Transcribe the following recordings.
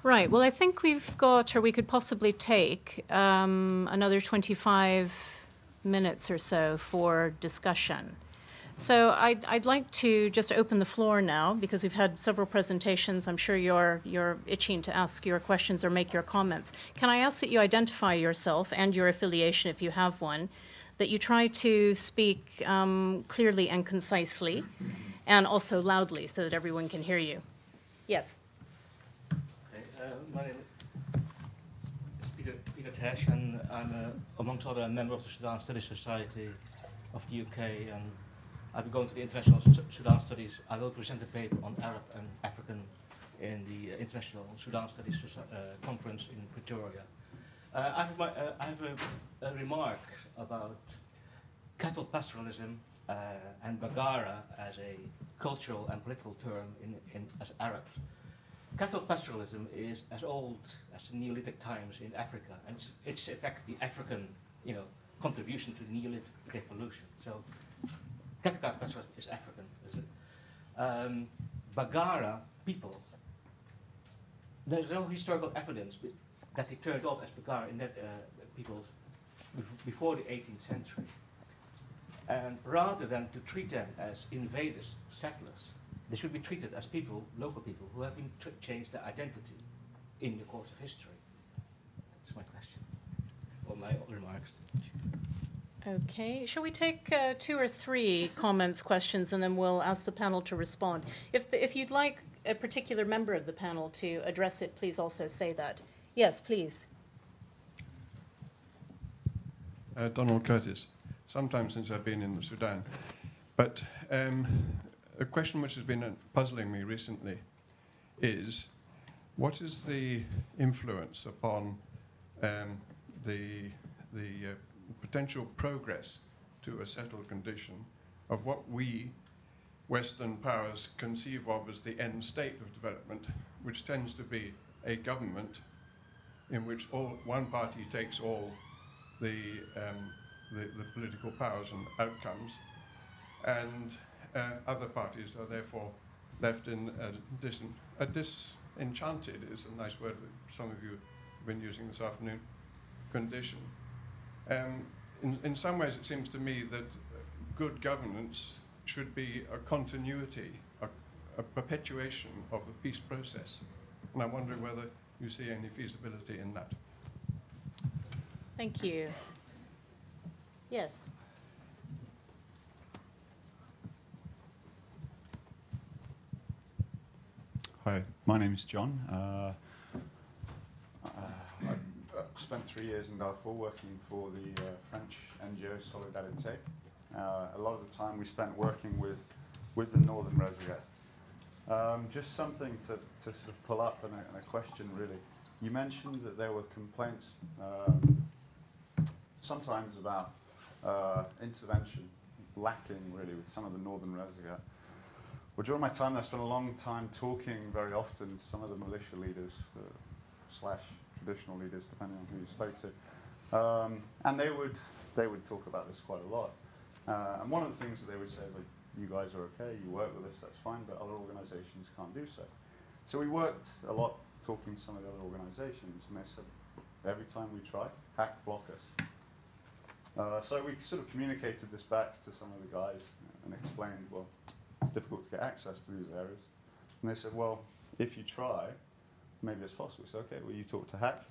Right. Well, I think we've got, or we could possibly take another 25 minutes or so for discussion. So I'd like to just open the floor now, because we've had several presentations. I'm sure you're itching to ask your questions or make your comments. Can I ask that you identify yourself and your affiliation, if you have one, that you try to speak clearly and concisely, and also loudly, so that everyone can hear you. Yes. My name is Peter Tesh, and I'm, amongst other, a member of the Sudan Studies Society of the UK, and I'll be going to the International Sudan Studies. I will present a paper on Arab and African in the International Sudan Studies Conference in Pretoria. I have a remark about cattle pastoralism and Bagara as a cultural and political term as Arabs. Cattle pastoralism is as old as the Neolithic times in Africa, and it's in fact the African, contribution to the Neolithic evolution. So, cattle pastoralism is African. Is it? Bagara people. There's no historical evidence that they turned up as Bagara in that peoples before the 18th century. And rather than to treat them as invaders, settlers, they should be treated as people, local people, who have been changed their identity in the course of history. That's my question, or my remarks. Okay. Shall we take 2 or 3 comments, questions, and then we'll ask the panel to respond. If you'd like a particular member of the panel to address it, please also say that. Yes, please. Donald Curtis. Sometime since I've been in the Sudan, but a question which has been puzzling me recently is, what is the influence upon the potential progress to a settled condition of what we Western powers conceive of as the end state of development, which tends to be a government in which one party takes all the political powers and outcomes, and other parties are therefore left in a disenchanted, is a nice word that some of you have been using this afternoon, condition. In some ways it seems to me that good governance should be a continuity, a perpetuation of the peace process. And I'm wondering whether you see any feasibility in that. Thank you. Yes. Hi, my name is John. I spent 3 years in Darfur working for the French NGO Solidarité. A lot of the time we spent working with the Northern Reservoir. Just something to sort of pull up and a question really. You mentioned that there were complaints sometimes about intervention lacking really with some of the Northern Reservoir. Well, during my time there, I spent a long time talking very often to some of the militia leaders slash traditional leaders, depending on who you spoke to, and they would talk about this quite a lot. And one of the things that they would say is, like, you guys are okay, you work with us, that's fine, but other organisations can't do so. So we worked a lot talking to some of the other organisations, and they said every time we try, hack block us. So we sort of communicated this back to some of the guys and explained, well, it's difficult to get access to these areas. And they said, well, if you try, maybe it's possible. So, okay, well, you talk to Hack.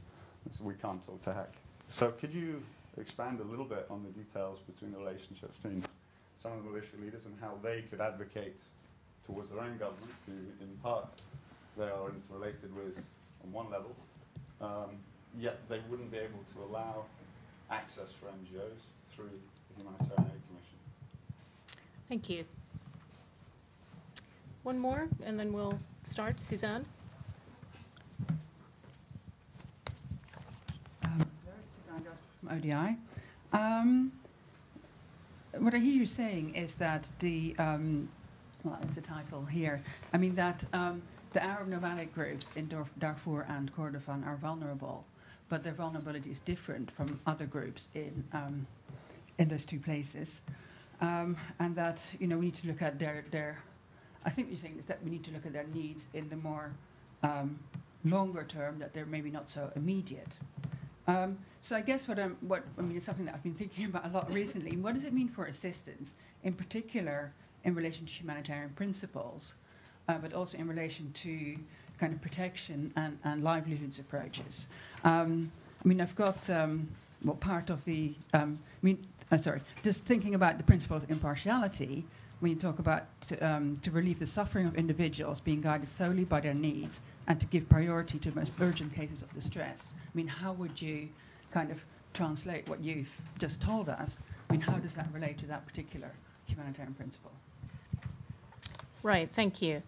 I said, we can't talk to Hack. So could you expand a little bit on the details between the relationships between some of the militia leaders and how they could advocate towards their own government, who in part they are interrelated with on one level, yet they wouldn't be able to allow access for NGOs through the Humanitarian Aid Commission. Thank you. One more, and then we'll start. Suzanne? Suzanne from ODI. What I hear you saying is that the, well, it's a title here, I mean that the Arab nomadic groups in Darfur and Kordofan are vulnerable, but their vulnerability is different from other groups in those two places. And that, we need to look at their I think what you're saying is that we need to look at their needs in the more longer term, that they're maybe not so immediate. So I guess it's something that I've been thinking about a lot recently. What does it mean for assistance, in particular in relation to humanitarian principles, but also in relation to kind of protection and livelihoods approaches? I've got part of the. Just thinking about the principle of impartiality. When you talk about to relieve the suffering of individuals being guided solely by their needs and to give priority to the most urgent cases of distress. How would you kind of translate what you've just told us? How does that relate to that particular humanitarian principle? Right, thank you.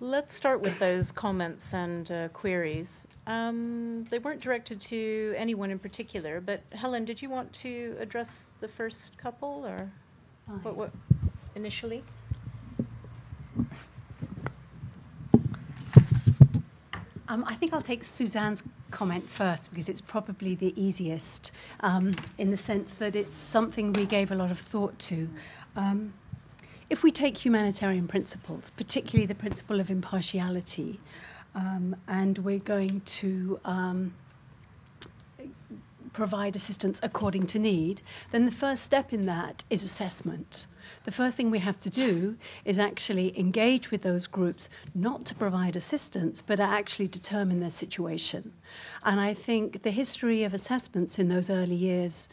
Let's start with those comments and queries. They weren't directed to anyone in particular, but Helen, did you want to address the first couple, or what initially? I think I'll take Suzanne's comment first because it's probably the easiest in the sense that it's something we gave a lot of thought to. If we take humanitarian principles, particularly the principle of impartiality, and we're going to provide assistance according to need, then the first step in that is assessment. The first thing we have to do is actually engage with those groups, not to provide assistance, but to actually determine their situation. And I think the history of assessments in those early years,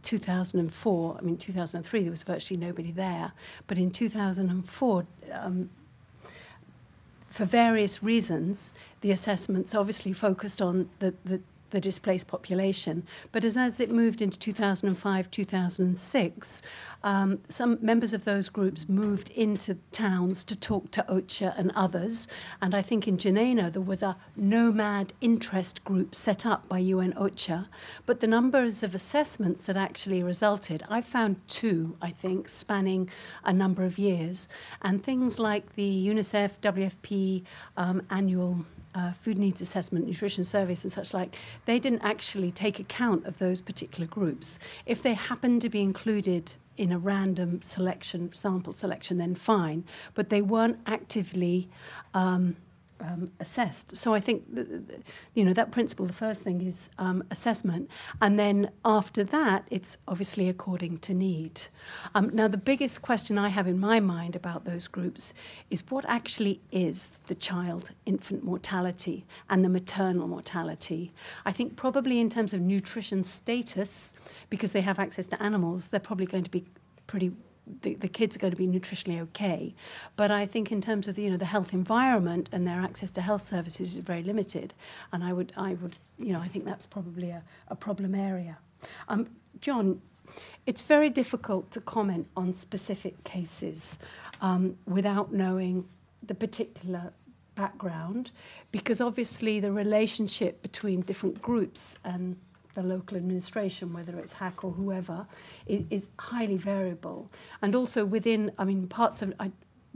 2004, 2003, there was virtually nobody there, but in 2004, for various reasons, the assessments obviously focused on the displaced population. But as it moved into 2005, 2006, some members of those groups moved into towns to talk to OCHA and others. And I think in Geneva there was a nomad interest group set up by UN OCHA. But the numbers of assessments that actually resulted, I found 2, I think, spanning a number of years. And things like the UNICEF, WFP annual food needs assessment, nutrition surveys and such like, they didn't actually take account of those particular groups. If they happened to be included in a random selection, sample selection, then fine, but they weren't actively assessed. So I think that principle, the first thing is assessment, and then after that it's obviously according to need. Now the biggest question I have in my mind about those groups is what actually is the child-infant mortality and the maternal mortality. I think probably in terms of nutrition status, because they have access to animals, they're probably going to be the kids are going to be nutritionally okay. But I think in terms of the health environment and their access to health services is very limited. And I think that's probably a problem area. John, it's very difficult to comment on specific cases without knowing the particular background, because obviously the relationship between different groups and the local administration, whether it's HAC or whoever, is highly variable. And also within, parts of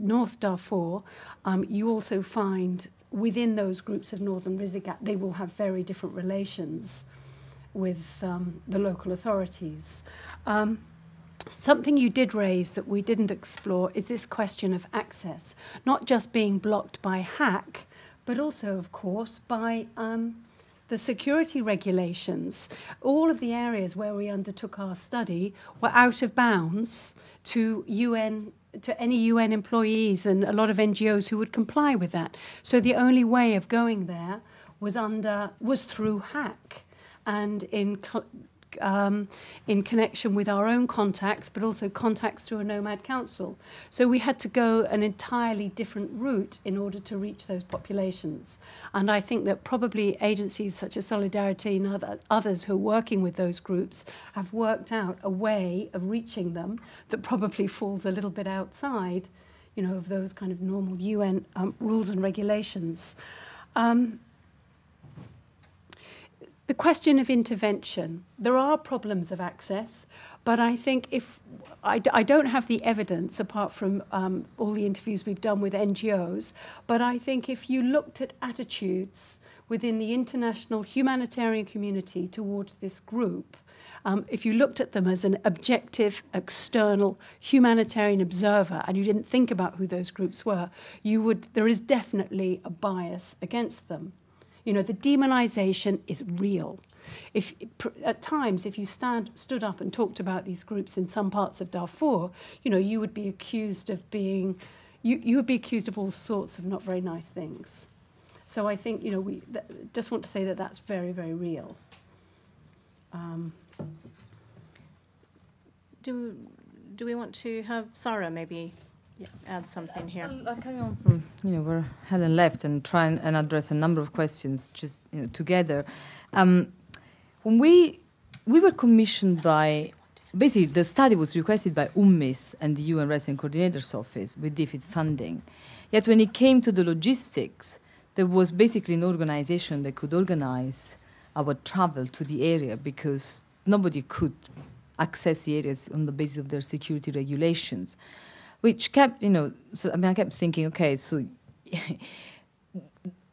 North Darfur, you also find within those groups of Northern Rizigat, they will have very different relations with the local authorities. Something you did raise that we didn't explore is this question of access, not just being blocked by HAC, but also, of course, by the security regulations. All of the areas where we undertook our study were out of bounds to any UN employees and a lot of NGOs who would comply with that. So the only way of going there was through HAC and in connection with our own contacts, but also contacts through a nomad council. So we had to go an entirely different route in order to reach those populations. And I think that probably agencies such as Solidarity and others who are working with those groups have worked out a way of reaching them that probably falls a little bit outside, of those kind of normal UN rules and regulations. The question of intervention, there are problems of access, but I think I don't have the evidence apart from all the interviews we've done with NGOs, but I think if you looked at attitudes within the international humanitarian community towards this group, if you looked at them as an objective, external humanitarian observer and you didn't think about who those groups were, there is definitely a bias against them. You know, the demonization is real. At times, if you stood up and talked about these groups in some parts of Darfur, you know, you would be accused of being, you would be accused of all sorts of not very nice things. So I think, you know, we just want to say that that's very, very real. Do we want to have Sara maybe add something here? I'll carry on from where Helen left and try and address a number of questions just together. When we were commissioned by, basically the study was requested by UNMIS and the UN Resident Coordinator's Office with DFID funding. Yet when it came to the logistics, there was basically an organization that could organize our travel to the area because nobody could access the areas on the basis of their security regulations, which kept, I kept thinking, okay, so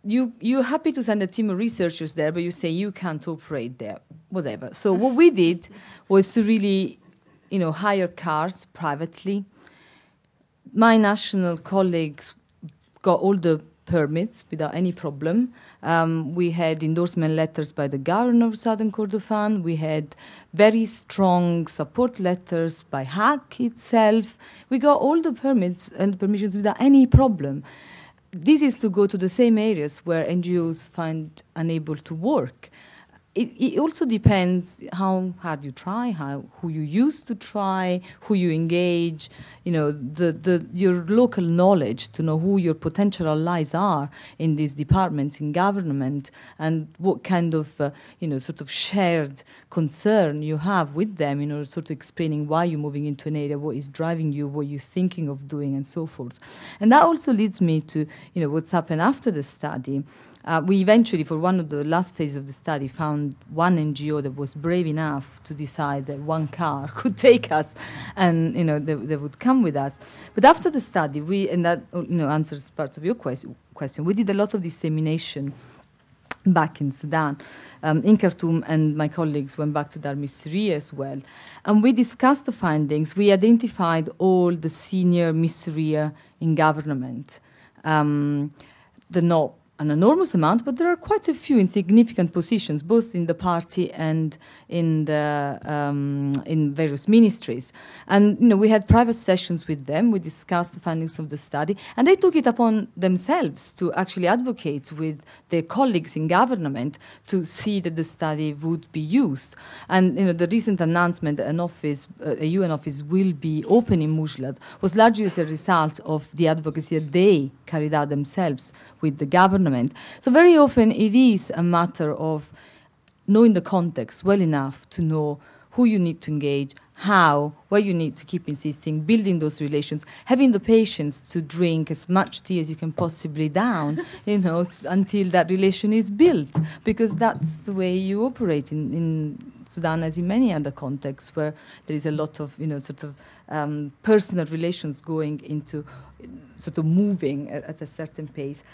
you're happy to send a team of researchers there, but you say you can't operate there, whatever. So what we did was to really, hire cars privately. My national colleagues got all the permits without any problem. We had endorsement letters by the governor of Southern Kordofan. We had very strong support letters by Hatcock itself. We got all the permits and permissions without any problem. This is to go to the same areas where NGOs find unable to work. It also depends how hard you try, who you used to try, who you engage, your local knowledge to know who your potential allies are in these departments, in government, and what kind of, sort of shared concern you have with them, sort of explaining why you're moving into an area, what is driving you, what you're thinking of doing, and so forth. And that also leads me to, what's happened after the study. We eventually, for one of the last phases of the study, found one NGO that was brave enough to decide that one car could take us and, they would come with us. But after the study, and that, answers parts of your question, we did a lot of dissemination back in Sudan, in Khartoum, and my colleagues went back to Darmisri as well. And we discussed the findings. We identified all the senior Misriya in government. They're not an enormous amount, but there are quite a few in significant positions, both in the party and in various ministries. And we had private sessions with them. We discussed the findings of the study, and they took it upon themselves to actually advocate with their colleagues in government to see that the study would be used. And the recent announcement that a UN office will be open in Mujlad was largely as a result of the advocacy that they carried out themselves with the government. So very often it is a matter of knowing the context well enough to know who you need to engage, how, where you need to keep insisting, building those relations, having the patience to drink as much tea as you can possibly down, until that relation is built, because that's the way you operate in Sudan, as in many other contexts where there is a lot of, personal relations going into sort of moving at a certain pace.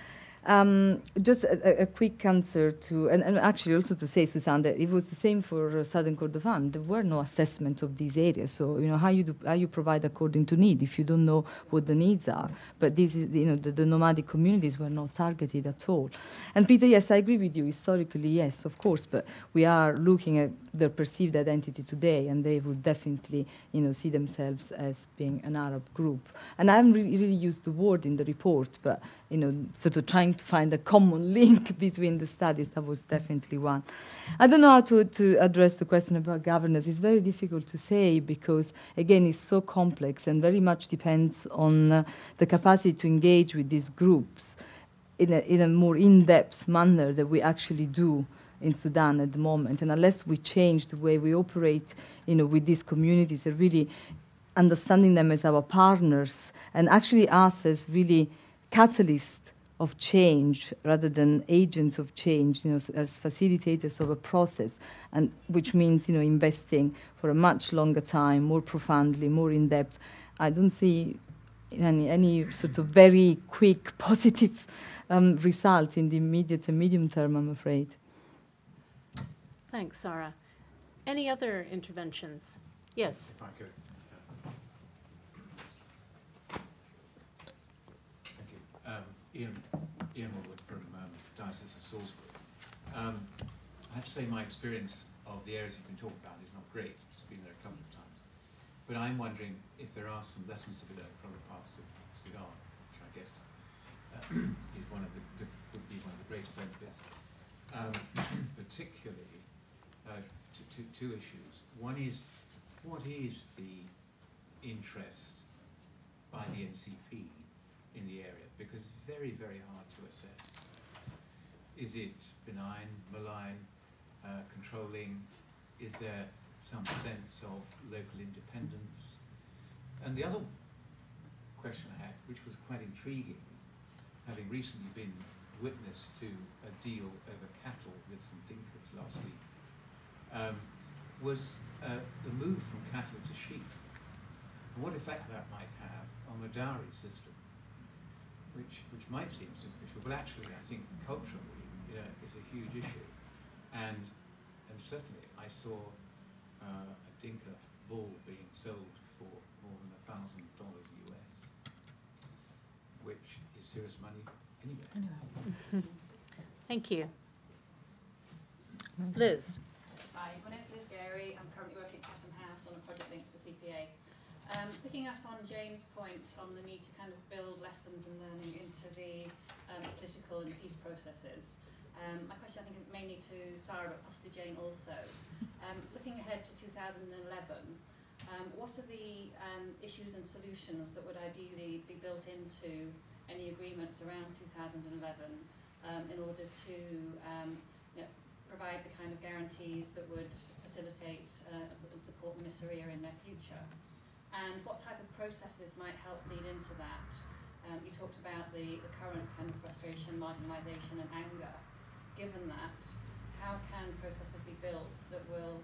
Just a quick answer to, and actually also to say, Susan, that it was the same for Southern Kordofan. There were no assessment of these areas. So, how you provide according to need if you don't know what the needs are. But this is, the nomadic communities were not targeted at all. And Peter, yes, I agree with you. Historically, yes, of course. But we are looking at their perceived identity today, and they would definitely, see themselves as being an Arab group. And I haven't really used the word in the report, but, sort of trying to find a common link between the studies, that was definitely one. I don't know how to address the question about governance. It's very difficult to say because, again, it's so complex and very much depends on the capacity to engage with these groups in a more in-depth manner that we actually do in Sudan at the moment. And unless we change the way we operate, with these communities and really understanding them as our partners and actually us as really catalysts of change rather than agents of change, as facilitators of a process, and which means, investing for a much longer time, more profoundly, more in depth. I don't see any sort of very quick positive result in the immediate and medium term, I'm afraid. Thanks, Sara. Any other interventions? Yes. If I could. Thank you. Ian Woodward from Diocese of Salisbury. I have to say my experience of the areas you can talk about is not great. I've just been there a couple of times. But I'm wondering if there are some lessons to be learned from the parts of Sudan, which I guess is would be one of the great benefits. Particularly two issues. One is, what is the interest by the NCP in the area? Because it's very, very hard to assess. Is it benign, malign, controlling? Is there some sense of local independence? And the other question I had, which was quite intriguing, having recently been witness to a deal over cattle with some Dinkas last week, was the move from cattle to sheep, and what effect that might have on the dowry system, which might seem superficial, but actually I think culturally is a huge issue. And certainly I saw a Dinka bull being sold for more than $1,000 US, which is serious money anyway. Thank you. Liz. Hi, my name's Liz Gary. I'm currently working at Chatham House on a project linked to the CPA. Picking up on Jane's point on the need to kind of build lessons and learning into the political and peace processes. My question, I think, is mainly to Sara, but possibly Jane also. Looking ahead to 2011, what are the issues and solutions that would ideally be built into any agreements around 2011 in order to provide the kind of guarantees that would facilitate and support Ministeria in their future? And what type of processes might help lead into that? You talked about the current kind of frustration, marginalisation and anger. Given that, how can processes be built that will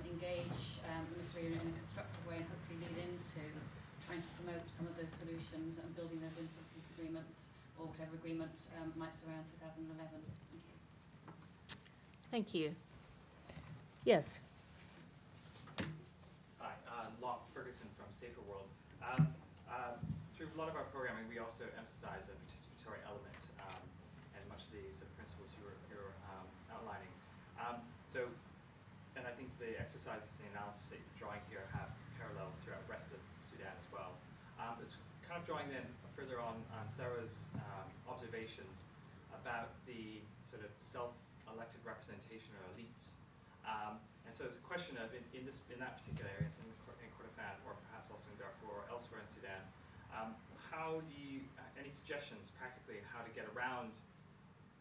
engage the Ministeria in a constructive way and hopefully lead into trying to promote some of those solutions and building those into the peace agreement or whatever agreement might surround 2011? Thank you. Yes. Hi, Locke Ferguson from Safer World. Through a lot of our programming, we also emphasize a participatory element and much of the sort of principles you were outlining. And I think the exercises and analysis that you're drawing here have parallels throughout the rest of Sudan as well. It's kind of drawing then further on Sarah's observations about the sort of self-elected representation of elites. And so it's a question of, in that particular area, in Kordofan, or perhaps also in Darfur or elsewhere in Sudan, how do you, any suggestions practically how to get around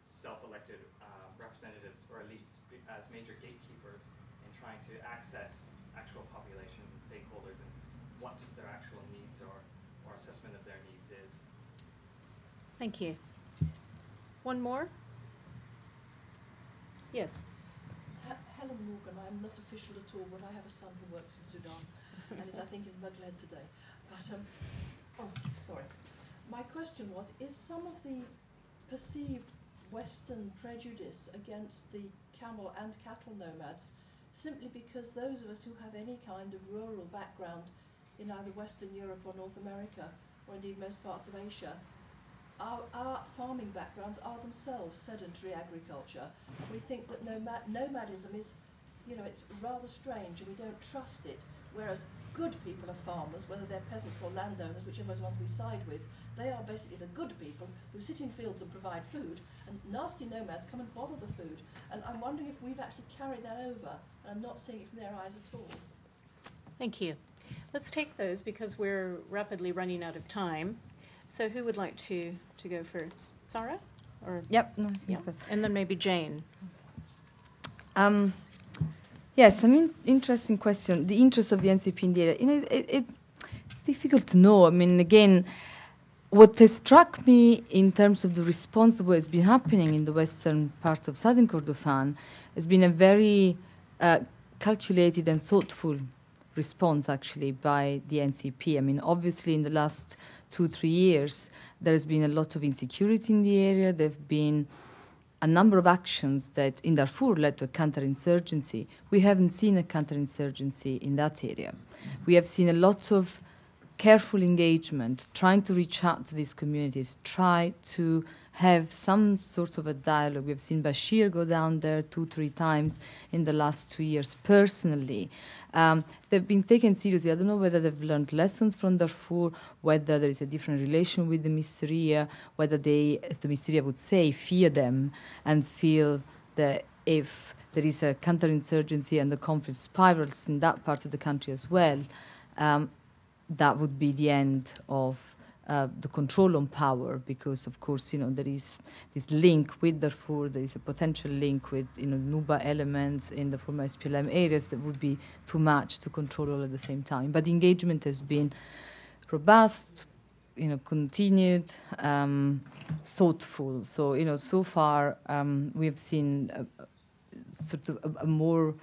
self-elected representatives or elites as major gatekeepers in trying to access actual populations and stakeholders and what their actual needs or assessment of their needs is? Thank you. One more? Yes. Helen Morgan. I'm not official at all, but I have a son who works in Sudan and is, I think, in Mughled today. But, sorry. My question was, is some of the perceived Western prejudice against the camel and cattle nomads simply because those of us who have any kind of rural background in either Western Europe or North America, or indeed most parts of Asia, our farming backgrounds are themselves sedentary agriculture. We think that nomadism is, it's rather strange and we don't trust it, whereas good people are farmers, whether they're peasants or landowners, whichever ones we side with. They are basically the good people who sit in fields and provide food, and nasty nomads come and bother the food. And I'm wondering if we've actually carried that over, and I'm not seeing it from their eyes at all. Thank you. Let's take those because we're rapidly running out of time. So who would like to go first? Sara? Or Yep. No, yeah. And then maybe Jane. Yes, I mean, interesting question. The interest of the NCP in the area. It's difficult to know. I mean, again, what has struck me in terms of the response to what has been happening in the western part of southern Kordofan has been a very calculated and thoughtful response, actually, by the NCP. I mean, obviously, in the last 2-3 years, there has been a lot of insecurity in the area. There have been a number of actions that in Darfur led to a counterinsurgency. We haven't seen a counterinsurgency in that area. We have seen a lot of careful engagement, trying to reach out to these communities, try to have some sort of a dialogue. We've seen Bashir go down there 2-3 times in the last 2 years personally. They've been taken seriously. I don't know whether they've learned lessons from Darfur, whether there is a different relation with the Misriya, whether they, as the Misriya would say, fear them and feel that if there is a counterinsurgency and the conflict spirals in that part of the country as well, that would be the end of the control on power, because of course, there is this link with Darfur, there is a potential link with, Nuba elements in the former SPLM areas that would be too much to control all at the same time. But the engagement has been robust, continued, thoughtful. So, so far we have seen sort of a more,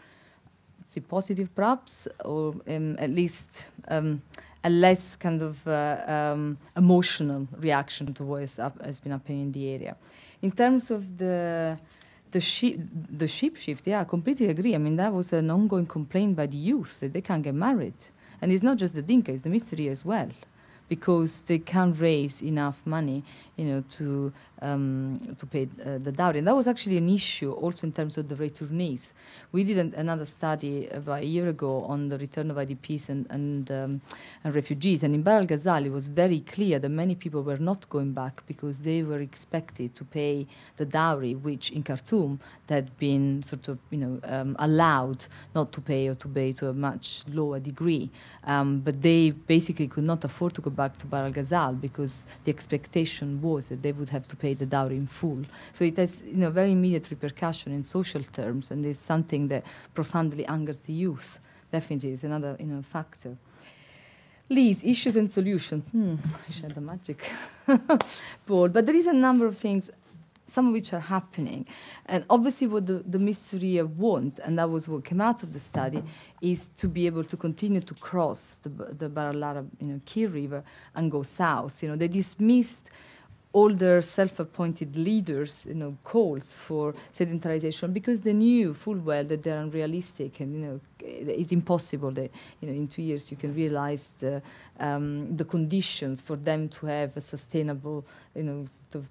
let's say, positive perhaps, or at least a less kind of emotional reaction to what has been happening in the area. In terms of the sheep shift, I completely agree. I mean, that was an ongoing complaint by the youth that they can't get married. And it's not just the Dinka, it's the Misri as well, because they can't raise enough money, to pay the dowry. And that was actually an issue also in terms of the returnees. We did another study about a year ago on the return of IDPs and refugees. And in Bahr al-Ghazal, it was very clear that many people were not going back because they were expected to pay the dowry, which in Khartoum had been sort of, allowed not to pay, or to pay to a much lower degree. But they basically could not afford to go back to Bahr al-Ghazal because the expectation was that they would have to pay the dowry in full. So it has, very immediate repercussion in social terms, and it's something that profoundly angers the youth. Definitely, is another, factor. Liz, issues and solutions. I shared the magic ball, but there is a number of things, some of which are happening. And obviously what the Misriya want, and that was what came out of the study, is to be able to continue to cross the Bahr al-Arab, Kir River and go south. They dismissed all their self-appointed leaders, calls for sedentarization because they knew full well that they're unrealistic and, it's impossible that, in 2 years you can realize the conditions for them to have a sustainable, sort of,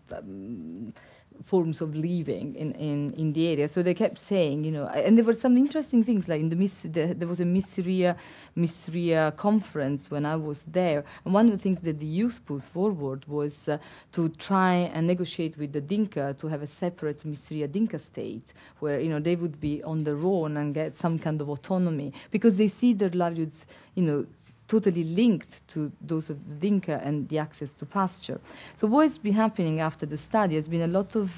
forms of living in the area. So they kept saying, and there were some interesting things, like in there was a Misriya conference when I was there, and one of the things that the youth put forward was to try and negotiate with the Dinka to have a separate Misriya Dinka state, where they would be on their own and get some kind of autonomy, because they see their livelihoods, totally linked to those of the Dinka and the access to pasture. So what has been happening after the study has been a lot of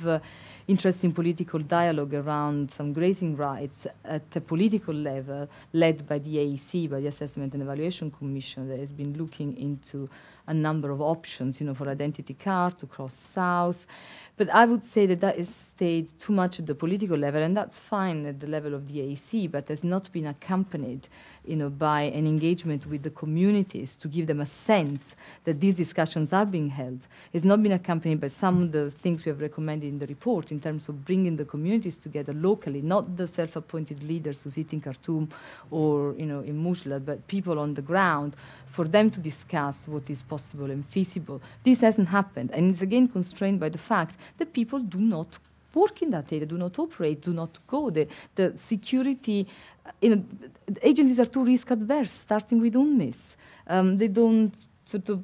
interesting political dialogue around some grazing rights at a political level, led by the AEC, by the Assessment and Evaluation Commission, that has been looking into a number of options, for identity card to cross south. But I would say that has stayed too much at the political level, and that's fine at the level of the AEC, but has not been accompanied, by an engagement with the communities to give them a sense that these discussions are being held. It's not been accompanied by some of the things we have recommended in the report in terms of bringing the communities together locally, not the self-appointed leaders who sit in Khartoum or, in Mujla, but people on the ground, for them to discuss what is possible and feasible. This hasn't happened, and it's again constrained by the fact that people do not work in that area, do not operate, do not go. The security, the agencies are too risk adverse, starting with UNMIS. They don't sort of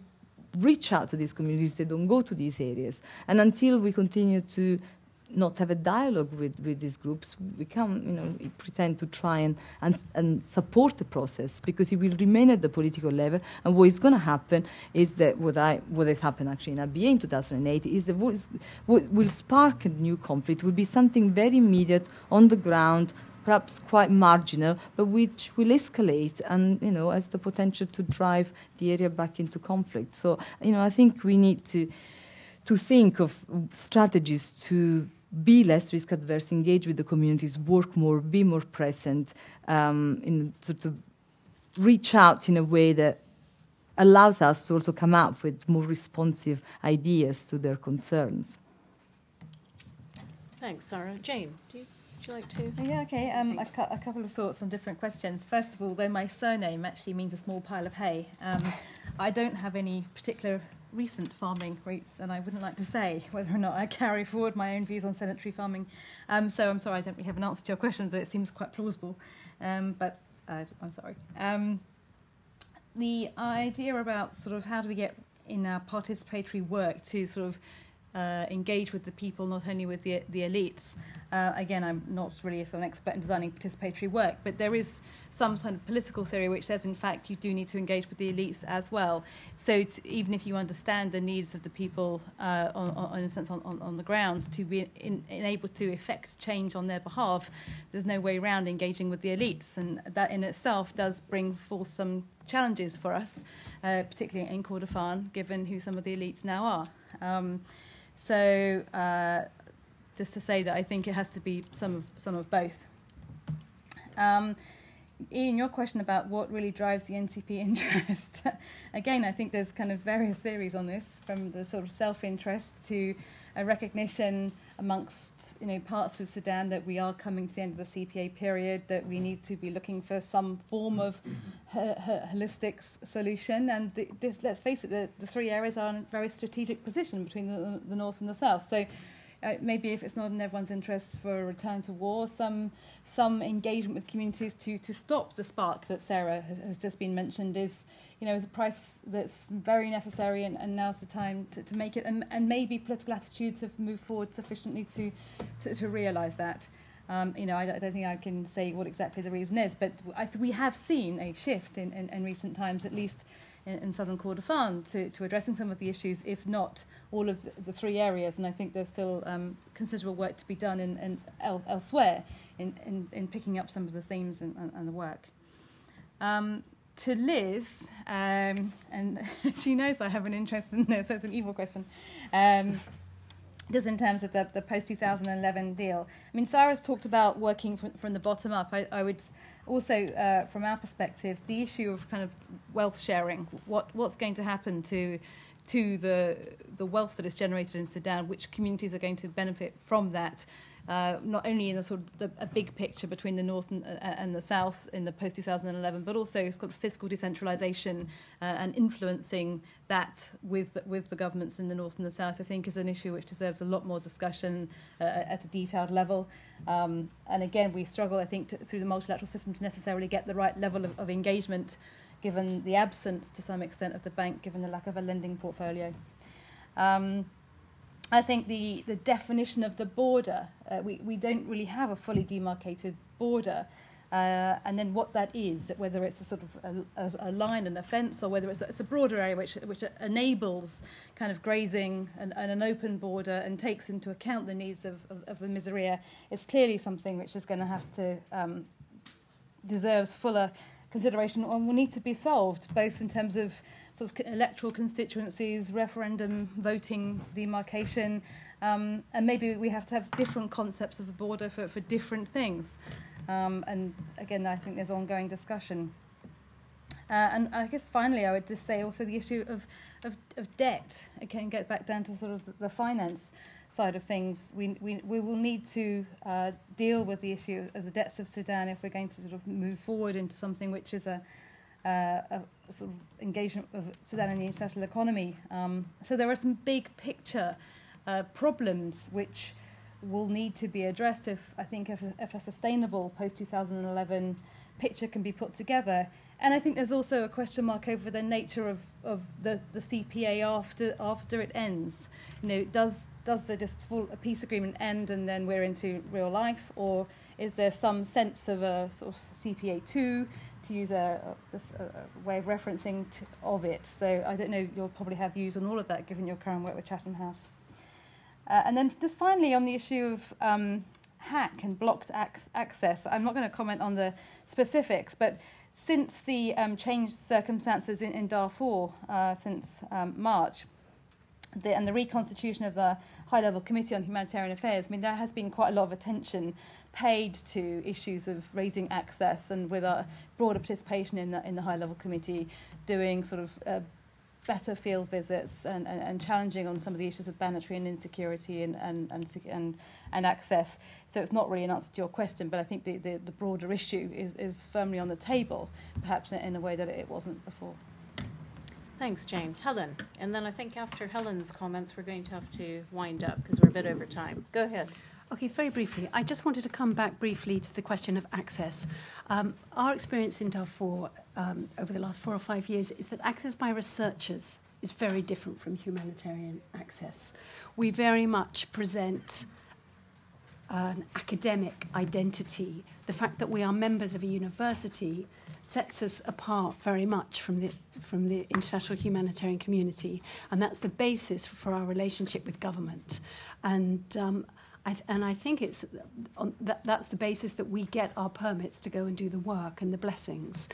reach out to these communities, they don't go to these areas. And until we continue to not have a dialogue with these groups, we can't, pretend to try and support the process, because it will remain at the political level. And what is going to happen is that what has happened actually in ABA in 2008 is that what will spark a new conflict will be something very immediate on the ground, perhaps quite marginal, but which will escalate and, has the potential to drive the area back into conflict. So, I think we need to think of strategies to be less risk adverse, engage with the communities, work more, be more present, sort of reach out in a way that allows us to also come up with more responsive ideas to their concerns. Thanks, Sara. Jane, would you like to? Yeah, okay. A couple of thoughts on different questions. First of all, though my surname actually means a small pile of hay, I don't have any particular recent farming routes, and I wouldn't like to say whether or not I carry forward my own views on sedentary farming. So I'm sorry I don't really have an answer to your question, but it seems quite plausible. But I'm sorry. The idea about sort of how do we get in our participatory work to sort of engage with the people, not only with the elites. Again, I'm not really an expert in designing participatory work, but there is some kind of political theory which says, in fact, you do need to engage with the elites as well. So even if you understand the needs of the people, in a sense, on the grounds, to be able to effect change on their behalf, there's no way around engaging with the elites, and that in itself does bring forth some challenges for us, particularly in Kordofan, given who some of the elites now are. So just to say that I think it has to be some of both. Ian, your question about what really drives the NCP interest. Again, I think there's kind of various theories on this, from the sort of self-interest to a recognition amongst parts of Sudan that we are coming to the end of the CPA period, that we need to be looking for some form of holistic solution. And let's face it, the three areas are in a very strategic position between the north and the south. So maybe if it's not in everyone's interest for a return to war, some engagement with communities to stop the spark that Sara has just been mentioned is a price that's very necessary, and now's the time to make it. And maybe political attitudes have moved forward sufficiently to realise that. I don't think I can say what exactly the reason is, but we have seen a shift in recent times, at least in southern Kordofan, to addressing some of the issues, if not all of the three areas. And I think there's still considerable work to be done elsewhere in picking up some of the themes and the work. To Liz, and she knows I have an interest in this, so it's an evil question, just in terms of the post-2011 deal. I mean, Sara's talked about working from the bottom up. I would also, from our perspective, the issue of kind of wealth sharing, what's going to happen to the wealth that is generated in Sudan, which communities are going to benefit from that, not only in the sort of a big picture between the north and the south in the post-2011, but also sort of fiscal decentralization and influencing that with the governments in the north and the south, I think is an issue which deserves a lot more discussion at a detailed level. And again, we struggle, I think, through the multilateral system to necessarily get the right level of engagement, given the absence, to some extent, of the bank, given the lack of a lending portfolio. I think the definition of the border, we don't really have a fully demarcated border. And then what that is, whether it's a sort of a line and a fence, or whether it's a broader area which enables kind of grazing and an open border and takes into account the needs of the Miseria, it's clearly something which is going to have to deserves fuller consideration and will need to be solved, both in terms of sort of electoral constituencies, referendum voting demarcation, and maybe we have to have different concepts of the border for different things. And again, I think there's ongoing discussion. And I guess finally, I would just say also the issue of debt. Again, get back down to sort of the finance side of things. We will need to deal with the issue of the debts of Sudan if we're going to sort of move forward into something which is a sort of engagement of Sudan in the international economy. So there are some big picture problems which will need to be addressed if a sustainable post-2011 picture can be put together. And I think there's also a question mark over the nature of the CPA after it ends. Does the just full peace agreement end and then we're into real life, or is there some sense of a sort of CPA 2, to use a way of referencing of it? So I don't know, you'll probably have views on all of that given your current work with Chatham House. And then just finally on the issue of hack and blocked access, I'm not going to comment on the specifics, but since the changed circumstances in Darfur since March, and the reconstitution of the High-Level Committee on Humanitarian Affairs, I mean, there has been quite a lot of attention paid to issues of raising access, and with a broader participation in the High-Level Committee, doing sort of better field visits and challenging on some of the issues of banditry and insecurity and access. So it's not really an answer to your question, but I think the broader issue is firmly on the table, perhaps in a way that it wasn't before. Thanks, Jane. Helen, and then I think after Helen's comments, we're going to have to wind up because we're a bit over time. Go ahead. Okay, very briefly. I just wanted to come back briefly to the question of access. Our experience in Darfur over the last 4 or 5 years is that access by researchers is very different from humanitarian access. We very much present an academic identity. The fact that we are members of a university sets us apart very much from the international humanitarian community, and that's the basis for our relationship with government. And I think that's the basis that we get our permits to go and do the work and the blessings,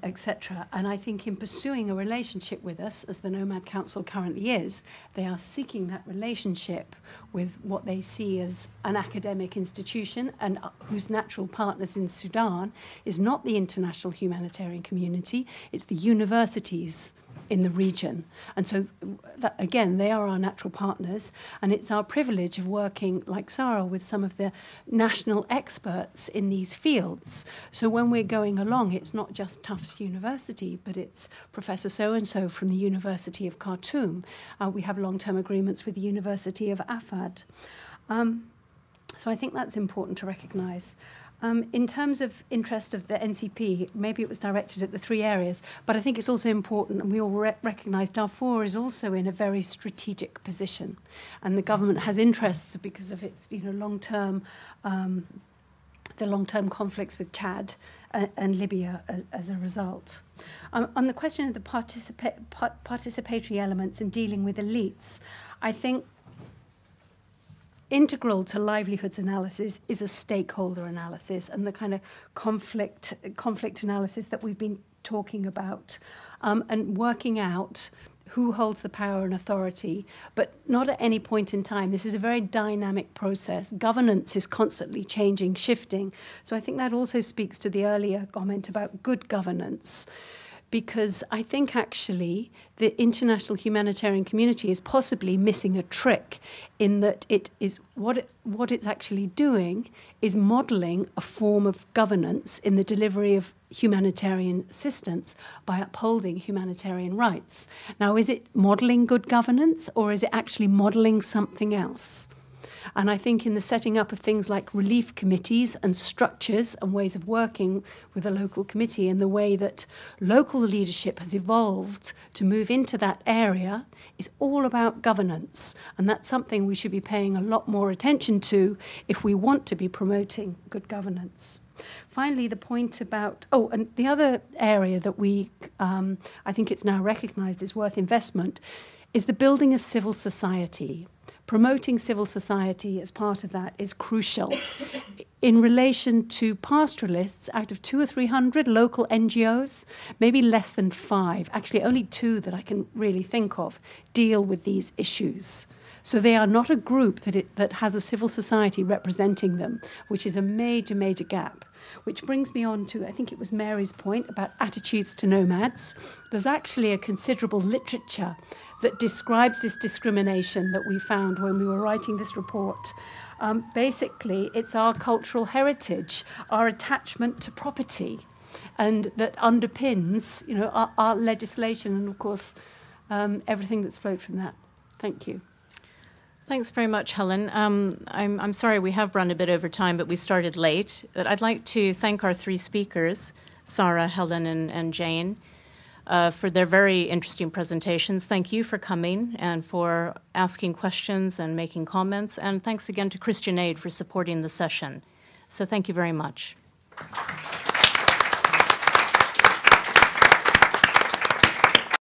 etc. And I think in pursuing a relationship with us, as the Nomad Council currently is, they are seeking that relationship with what they see as an academic institution and whose natural partners in Sudan is not the international humanitarian community, it's the universities in the region. And so, again, they are our natural partners, and it's our privilege of working, like Sara, with some of the national experts in these fields. So when we're going along, it's not just Tufts University, but it's Professor so-and-so from the University of Khartoum. We have long-term agreements with the University of Afad. So I think that's important to recognise. In terms of interest of the NCP, maybe it was directed at the 3 areas, but I think it's also important, and we all recognise Darfur is also in a very strategic position, and the government has interests because of its, long-term, the long-term conflicts with Chad and Libya as a result. On the question of the participatory elements and dealing with elites, I think integral to livelihoods analysis is a stakeholder analysis and the kind of conflict analysis that we've been talking about, and working out who holds the power and authority, but not at any point in time. This is a very dynamic process. Governance is constantly changing, shifting. So I think that also speaks to the earlier comment about good governance, because I think actually the international humanitarian community is possibly missing a trick in that it is what it's actually doing is modelling a form of governance in the delivery of humanitarian assistance by upholding humanitarian rights. Now, is it modelling good governance, or is it actually modelling something else? And I think in the setting up of things like relief committees and structures and ways of working with a local committee, and the way that local leadership has evolved to move into that area is all about governance. And that's something we should be paying a lot more attention to if we want to be promoting good governance. Finally, the point about, and the other area that I think it's now recognised is worth investment, is the building of civil society. Promoting civil society as part of that is crucial. In relation to pastoralists, out of 200 or 300 local NGOs, maybe less than 5, actually only 2 that I can really think of, deal with these issues. So they are not a group that has a civil society representing them, which is a major, major gap. Which brings me on to, I think it was Mary's point about attitudes to nomads. There's actually a considerable literature that describes this discrimination that we found when we were writing this report. Basically, it's our cultural heritage, our attachment to property, and that underpins, our legislation and, of course, everything that's flowed from that. Thank you. Thanks very much, Helen. I'm sorry we have run a bit over time, but we started late. But I'd like to thank our 3 speakers, Sara, Helen, and Jane, for their very interesting presentations. Thank you for coming and for asking questions and making comments. And thanks again to Christian Aid for supporting the session. So thank you very much.